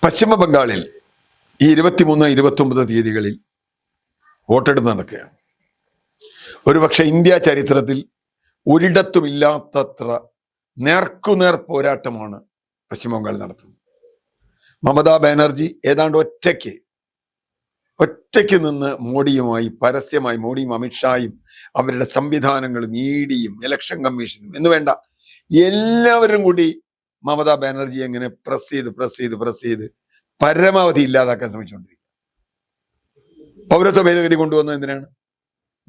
പശ്ചിമ ബംഗാളിൽ ഈ 23, 29 തീയതികളിൽ വോട്ടെടുപ്പ് നടക്കുകയാണ്. ഒരുപക്ഷെ ഇന്ത്യ ചരിത്രത്തിൽ ഒരിടത്തുമില്ലാത്തത്ര നേർക്കുനേർ പോരാട്ടമാണ് പശ്ചിമ ബംഗാൾ നടത്തുന്നത്. മമതാ ബാനർജി ഏതാണ്ട് ഒറ്റയ്ക്ക് നിന്ന് മോഡിയുമായി പരസ്യമായി, മോഡിയും അമിത്ഷായും അവരുടെ സംവിധാനങ്ങളും ഇഡിയും ഇലക്ഷൻ കമ്മീഷനും എന്ന് വേണ്ട എല്ലാവരും കൂടി മമതാ ബാനർജി എങ്ങനെ പ്രസ് ചെയ്ത് പരമാവധി ഇല്ലാതാക്കാൻ ശ്രമിച്ചുകൊണ്ടിരിക്കും. പൗരത്വ ഭേദഗതി കൊണ്ടുവന്നത് എന്തിനാണ്?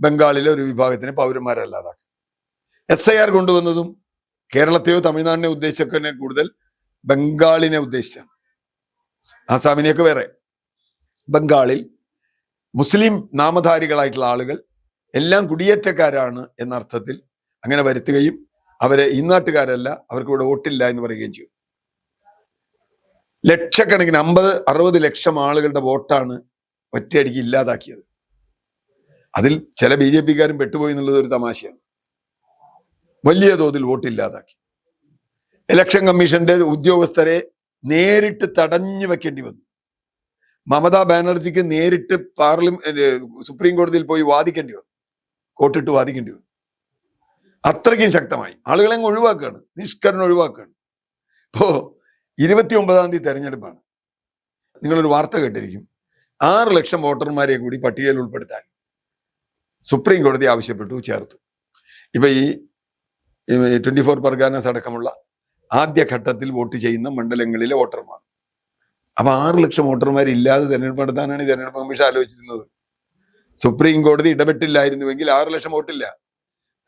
ബംഗാളിലെ ഒരു വിഭാഗത്തിന് പൗരന്മാരെ അല്ലാതാക്കാൻ. SIR കൊണ്ടുവന്നതും കേരളത്തെയോ തമിഴ്നാടിനെ ഉദ്ദേശിച്ചൊക്കെ കൂടുതൽ ബംഗാളിനെ ഉദ്ദേശിച്ചാണ്. ആസാമിനെയൊക്കെ വേറെ. ബംഗാളിൽ മുസ്ലിം നാമധാരികളായിട്ടുള്ള ആളുകൾ എല്ലാം കുടിയേറ്റക്കാരാണ് എന്ന അർത്ഥത്തിൽ അങ്ങനെ വരുത്തുകയും അവരെ ഈ നാട്ടുകാരല്ല, അവർക്ക് ഇവിടെ വോട്ടില്ല എന്ന് പറയുകയും ചെയ്യും. ലക്ഷക്കണക്കിന് 50-60 ലക്ഷം ആളുകളുടെ വോട്ടാണ് ഒറ്റയടിക്ക് ഇല്ലാതാക്കിയത്. അതിൽ ചില BJP-കാരും പെട്ടുപോയി എന്നുള്ളത് ഒരു തമാശയാണ്. വലിയ തോതിൽ വോട്ടില്ലാതാക്കി. ഇലക്ഷൻ കമ്മീഷന്റെ ഉദ്യോഗസ്ഥരെ നേരിട്ട് തടഞ്ഞു വെക്കേണ്ടി വന്നു. മമതാ ബാനർജിക്ക് നേരിട്ട് സുപ്രീം കോടതിയിൽ പോയി വാദിക്കേണ്ടി വന്നു, കോട്ടിട്ട് വാദിക്കേണ്ടി വന്നു. അത്രയ്ക്കും ശക്തമായി ആളുകളെ ഒഴിവാക്കുകയാണ്, നിഷ്കരണം ഒഴിവാക്കുകയാണ്. ഇപ്പോ 29-ാം തീയതി തെരഞ്ഞെടുപ്പാണ്. നിങ്ങളൊരു വാർത്ത കേട്ടിരിക്കും, 6 ലക്ഷം വോട്ടർമാരെ കൂടി പട്ടികയിൽ ഉൾപ്പെടുത്താൻ സുപ്രീം കോടതി ആവശ്യപ്പെട്ടു, ചേർത്തു. ഇപ്പൊ ഈ 24 പർഗാനസ് അടക്കമുള്ള ആദ്യഘട്ടത്തിൽ വോട്ട് ചെയ്യുന്ന മണ്ഡലങ്ങളിലെ വോട്ടർമാർ. അപ്പൊ 6 ലക്ഷം വോട്ടർമാരില്ലാതെ തെരഞ്ഞെടുപ്പ് നടത്താനാണ് ഈ തെരഞ്ഞെടുപ്പ് കമ്മീഷൻ ആലോചിച്ചിരുന്നത്. സുപ്രീം കോടതി ഇടപെട്ടില്ലായിരുന്നുവെങ്കിൽ 6 ലക്ഷം വോട്ടില്ല.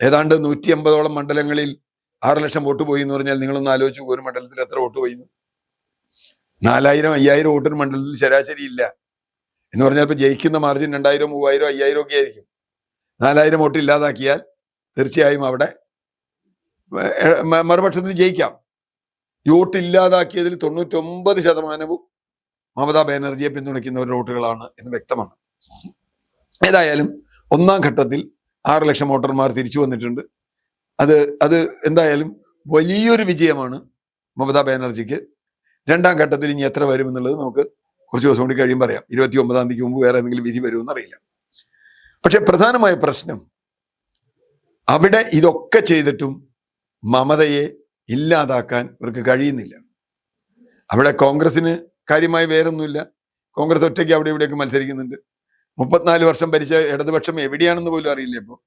ഏതാണ്ട് 150ഓളം മണ്ഡലങ്ങളിൽ 6 ലക്ഷം വോട്ട് പോയി എന്ന് പറഞ്ഞാൽ നിങ്ങളൊന്ന് ആലോചിച്ചു, ഒരു മണ്ഡലത്തിൽ എത്ര വോട്ട് പോയി? 4000-5000 വോട്ടൊരു മണ്ഡലത്തിൽ ശരാശരി ഇല്ല എന്ന് പറഞ്ഞാൽ ഇപ്പൊ ജയിക്കുന്ന മാർജിൻ 2000, 3000, 5000 ഒക്കെ ആയിരിക്കും. 4000 വോട്ട് ഇല്ലാതാക്കിയാൽ തീർച്ചയായും അവിടെ മറുപക്ഷത്തിന് ജയിക്കാം. വോട്ട് ഇല്ലാതാക്കിയതിൽ 99% മമതാ ബാനർജിയെ പിന്തുണയ്ക്കുന്നവരുടെ വോട്ടുകളാണ് എന്ന് വ്യക്തമാണ്. ഏതായാലും 1-ാം ഘട്ടത്തിൽ 6 ലക്ഷം വോട്ടർമാർ തിരിച്ചു വന്നിട്ടുണ്ട്. അത് എന്തായാലും വലിയൊരു വിജയമാണ് മമതാ ബാനർജിക്ക്. 2-ാം ഘട്ടത്തിൽ ഇനി എത്ര വരും എന്നുള്ളത് നമുക്ക് കുറച്ച് ദിവസം കൂടി കഴിയും പറയാം. 29-ാം തീയതിക്ക് മുമ്പ് വേറെ എന്തെങ്കിലും വിധി വരുമെന്ന് അറിയില്ല. പക്ഷെ പ്രധാനമായ പ്രശ്നം, അവിടെ ഇതൊക്കെ ചെയ്തിട്ടും മമതയെ ഇല്ലാതാക്കാൻ ഇവർക്ക് കഴിയുന്നില്ല. അവിടെ കോൺഗ്രസിന് കാര്യമായി വേറൊന്നുമില്ല. കോൺഗ്രസ് ഒറ്റയ്ക്ക് അവിടെ ഇവിടെയൊക്കെ മത്സരിക്കുന്നുണ്ട്. 34 വർഷം ഭരിച്ച ഇടതുപക്ഷം എവിടെയാണെന്ന് പോലും അറിയില്ല. ഇപ്പോൾ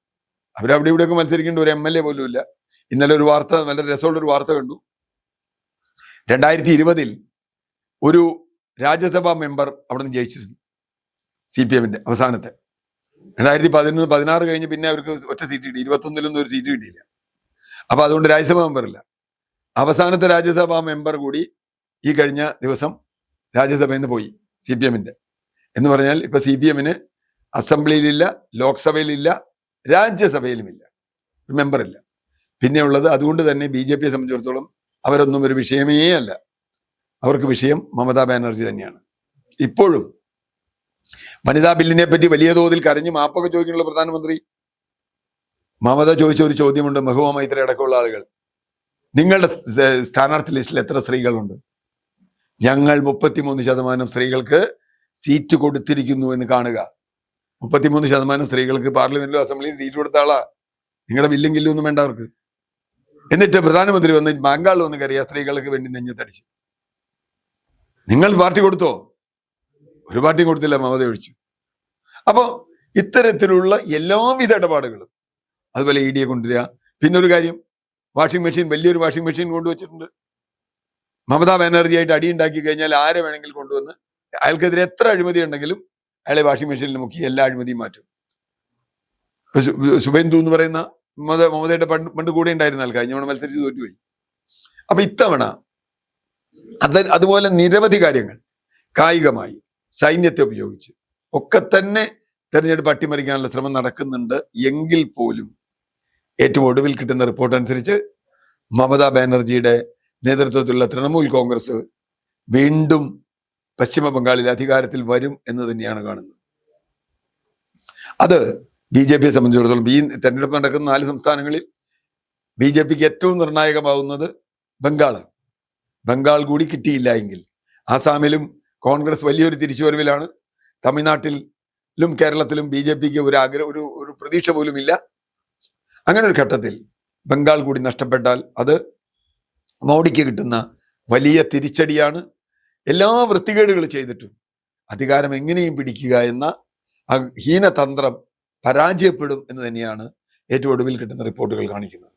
അവരവിടെ ഇവിടെയൊക്കെ മത്സരിക്കേണ്ട ഒരു MLA പോലും ഇല്ല. ഇന്നലെ ഒരു വാർത്ത, നല്ല രസമുള്ളൊരു വാർത്ത കണ്ടു. 2020 ഒരു രാജ്യസഭാ മെമ്പർ അവിടെ നിന്ന് ജയിച്ചിരുന്നു, CPM-ന്റെ അവസാനത്തെ. 2011, 16 കഴിഞ്ഞ് പിന്നെ അവർക്ക് ഒറ്റ സീറ്റ് കിട്ടി. 21-ലൊന്നും ഒരു സീറ്റ് കിട്ടിയില്ല. അപ്പൊ അതുകൊണ്ട് രാജ്യസഭാ മെമ്പറില്ല. അവസാനത്തെ രാജ്യസഭാ മെമ്പർ കൂടി ഈ കഴിഞ്ഞ ദിവസം രാജ്യസഭയിൽ നിന്ന് പോയി, CPM-ന്റെ. എന്ന് പറഞ്ഞാൽ ഇപ്പൊ CPM-ന് അസംബ്ലിയിലില്ല, ലോക്സഭയിലില്ല, രാജ്യസഭയിലുമില്ല, ഒരു മെമ്പറില്ല. പിന്നെ ഉള്ളത്, അതുകൊണ്ട് തന്നെ BJP-യെ സംബന്ധിച്ചിടത്തോളം അവരൊന്നും ഒരു വിഷയമേ അല്ല. അവർക്ക് വിഷയം മമതാ ബാനർജി തന്നെയാണ്. ഇപ്പോഴും വനിതാ ബില്ലിനെ പറ്റി വലിയ തോതിൽ കരഞ്ഞ് മാപ്പൊക്കെ ചോദിക്കാനുള്ള പ്രധാനമന്ത്രി മമത ചോദിച്ച ഒരു ചോദ്യമുണ്ട്. മെഹുവ മൈത്രി അടക്കമുള്ള ആളുകൾ, നിങ്ങളുടെ സ്ഥാനാർത്ഥി ലിസ്റ്റിൽ എത്ര സ്ത്രീകളുണ്ട്? ഞങ്ങൾ 33% സ്ത്രീകൾക്ക് സീറ്റ് കൊടുത്തിരിക്കുന്നു എന്ന് കാണുക. 33% സ്ത്രീകൾക്ക് പാർലമെന്റിലും അസംബ്ലിയിലും സീറ്റ് കൊടുത്ത ആളാ. നിങ്ങളുടെ ബില്ലും കില്ലും ഒന്നും വേണ്ട അവർക്ക്. എന്നിട്ട് പ്രധാനമന്ത്രി വന്ന് ബംഗാളിൽ വന്ന് കയറിയ സ്ത്രീകൾക്ക് വേണ്ടി നെഞ്ഞത്തടിച്ചു. നിങ്ങൾ പാർട്ടി കൊടുത്തോ? ഒരു പാർട്ടിയും കൊടുത്തില്ല, മമത ഒഴിച്ചു. അപ്പോ ഇത്തരത്തിലുള്ള എല്ലാവിധ ഇടപാടുകളും, അതുപോലെ EDയെ കൊണ്ടുവരിക. പിന്നെ ഒരു കാര്യം, വാഷിംഗ് മെഷീൻ, വലിയൊരു വാഷിംഗ് മെഷീൻ കൊണ്ടുവച്ചിട്ടുണ്ട്. മമതാ ബാനർജിയായിട്ട് അടിയുണ്ടാക്കി കഴിഞ്ഞാൽ ആരെ വേണമെങ്കിൽ കൊണ്ടുവന്ന് അയാൾക്കെതിരെ എത്ര അഴിമതി ഉണ്ടെങ്കിലും അയാളെ വാഷിംഗ് മെഷീനിൽ മുക്കി എല്ലാ അഴിമതിയും മാറ്റും. ശുഭേന്ദു എന്ന് പറയുന്ന മമതയുടെ പണ്ട് കൂടെ ഉണ്ടായിരുന്ന കഴിഞ്ഞ തവണ മത്സരിച്ച് തോറ്റുപോയി. അപ്പൊ ഇത്തവണ അതുപോലെ നിരവധി കാര്യങ്ങൾ കായികമായി, സൈന്യത്തെ ഉപയോഗിച്ച് ഒക്കെ തന്നെ തെരഞ്ഞെടുപ്പ് അട്ടിമറിക്കാനുള്ള ശ്രമം നടക്കുന്നുണ്ട്. എങ്കിൽ പോലും ഏറ്റവും ഒടുവിൽ കിട്ടുന്ന റിപ്പോർട്ട് അനുസരിച്ച് മമതാ ബാനർജിയുടെ നേതൃത്വത്തിലുള്ള തൃണമൂൽ കോൺഗ്രസ് വീണ്ടും പശ്ചിമ ബംഗാളിൽ അധികാരത്തിൽ വരും എന്ന് തന്നെയാണ് കാണുന്നത്. അത് BJP-യെ സംബന്ധിച്ചിടത്തോളം ഈ തെരഞ്ഞെടുപ്പ് നടക്കുന്ന 4 സംസ്ഥാനങ്ങളിൽ BJP-ക്ക് ഏറ്റവും നിർണായകമാവുന്നത് ബംഗാൾ കൂടി കിട്ടിയില്ല എങ്കിൽ ആസാമിലും കോൺഗ്രസ് വലിയൊരു തിരിച്ചുവരവിലാണ്. തമിഴ്നാട്ടിലും കേരളത്തിലും BJPക്ക് ഒരു പ്രതീക്ഷ പോലും ഇല്ല. അങ്ങനെ ഒരു ഘട്ടത്തിൽ ബംഗാൾ കൂടി നഷ്ടപ്പെട്ടാൽ അത് മോഡിക്ക് കിട്ടുന്ന വലിയ തിരിച്ചടിയാണ്. എല്ലാ വൃത്തികേടുകൾ ചെയ്തിട്ടും അധികാരം എങ്ങനെയും പിടിക്കുക എന്ന ആ ഹീനതന്ത്രം പരാജയപ്പെടും എന്ന് തന്നെയാണ് ഏറ്റവും ഒടുവിൽ കിട്ടുന്ന റിപ്പോർട്ടുകൾ കാണിക്കുന്നത്.